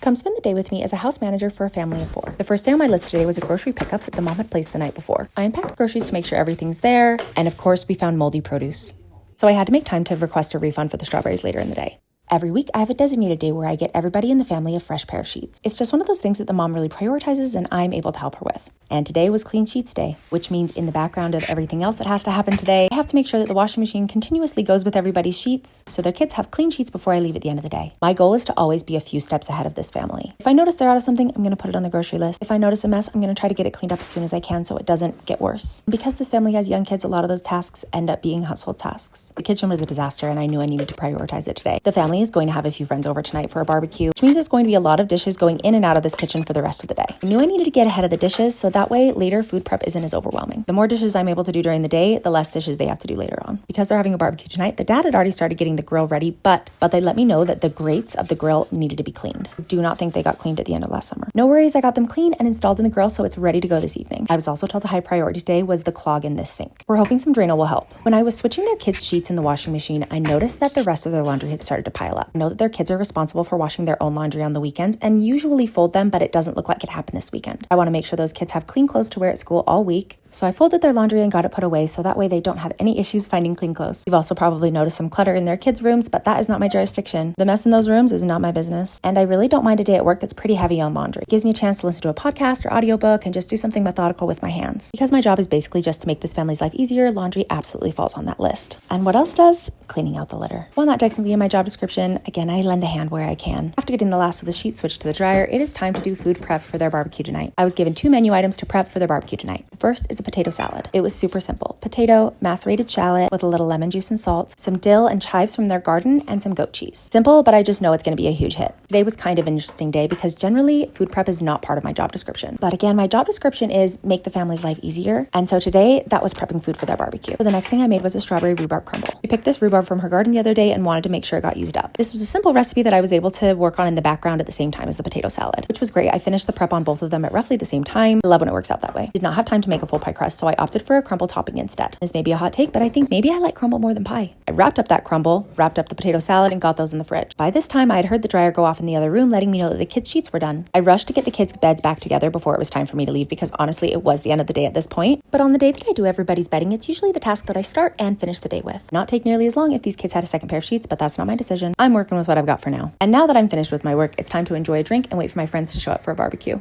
Come spend the day with me as a house manager for a family of 4. The first day on my list today was a grocery pickup that the mom had placed the night before. I unpacked the groceries to make sure everything's there, and of course, we found moldy produce. So I had to make time to request a refund for the strawberries later in the day. Every week, I have a designated day where I get everybody in the family a fresh pair of sheets. It's just one of those things that the mom really prioritizes and I'm able to help her with. And today was Clean Sheets Day, which means in the background of everything else that has to happen today, I have to make sure that the washing machine continuously goes with everybody's sheets so their kids have clean sheets before I leave at the end of the day. My goal is to always be a few steps ahead of this family. If I notice they're out of something, I'm going to put it on the grocery list. If I notice a mess, I'm going to try to get it cleaned up as soon as I can so it doesn't get worse. Because this family has young kids, a lot of those tasks end up being household tasks. The kitchen was a disaster and I knew I needed to prioritize it today. The family is going to have a few friends over tonight for a barbecue, which means there's going to be a lot of dishes going in and out of this kitchen for the rest of the day. I knew I needed to get ahead of the dishes so that way later food prep isn't as overwhelming. The more dishes I'm able to do during the day, the less dishes they have to do later on. Because they're having a barbecue tonight, the dad had already started getting the grill ready, but they let me know that the grates of the grill needed to be cleaned. I do not think they got cleaned at the end of last summer. No worries, I got them clean and installed in the grill so it's ready to go this evening. I was also told a high priority today was the clog in this sink. We're hoping some Drano will help. When I was switching their kids' sheets in the washing machine, I noticed that the rest of their laundry had started to pile up. I know that their kids are responsible for washing their own laundry on the weekends and usually fold them, but it doesn't look like it happened this weekend. I want to make sure those kids have clean clothes to wear at school all week, so I folded their laundry and got it put away so that way they don't have any issues finding clean clothes. You've also probably noticed some clutter in their kids' rooms, but that is not my jurisdiction. The mess in those rooms is not my business, and I really don't mind a day at work that's pretty heavy on laundry. It gives me a chance to listen to a podcast or audiobook and just do something methodical with my hands. Because my job is basically just to make this family's life easier, laundry absolutely falls on that list. And what else does? Cleaning out the litter. While not technically in my job description, again, I lend a hand where I can. After getting the last of the sheets switched to the dryer, it is time to do food prep for their barbecue tonight. I was given 2 menu items to prep for their barbecue tonight. The first is a potato salad. It was super simple. Potato, macerated shallot with a little lemon juice and salt, some dill and chives from their garden, and some goat cheese. Simple, but I just know it's going to be a huge hit. Today was kind of an interesting day because generally food prep is not part of my job description. But again, my job description is make the family's life easier. And so today that was prepping food for their barbecue. So the next thing I made was a strawberry rhubarb crumble. We picked this rhubarb from her garden the other day and wanted to make sure it got used up. This was a simple recipe that I was able to work on in the background at the same time as the potato salad, which was great. I finished the prep on both of them at roughly the same time. I love when it works out that way. Did not have time to make a full pie crust, so I opted for a crumble topping instead. This may be a hot take, but I think maybe I like crumble more than pie. I wrapped up that crumble, wrapped up the potato salad, and got those in the fridge. By this time, I had heard the dryer go off in the other room, letting me know that the kids' sheets were done. I rushed to get the kids' beds back together before it was time for me to leave because honestly, it was the end of the day at this point. But on the day that I do everybody's bedding, it's usually the task that I start and finish the day with. Not take nearly as long if these kids had a second pair of sheets, but that's not my decision. I'm working with what I've got for now. And now that I'm finished with my work, it's time to enjoy a drink and wait for my friends to show up for a barbecue.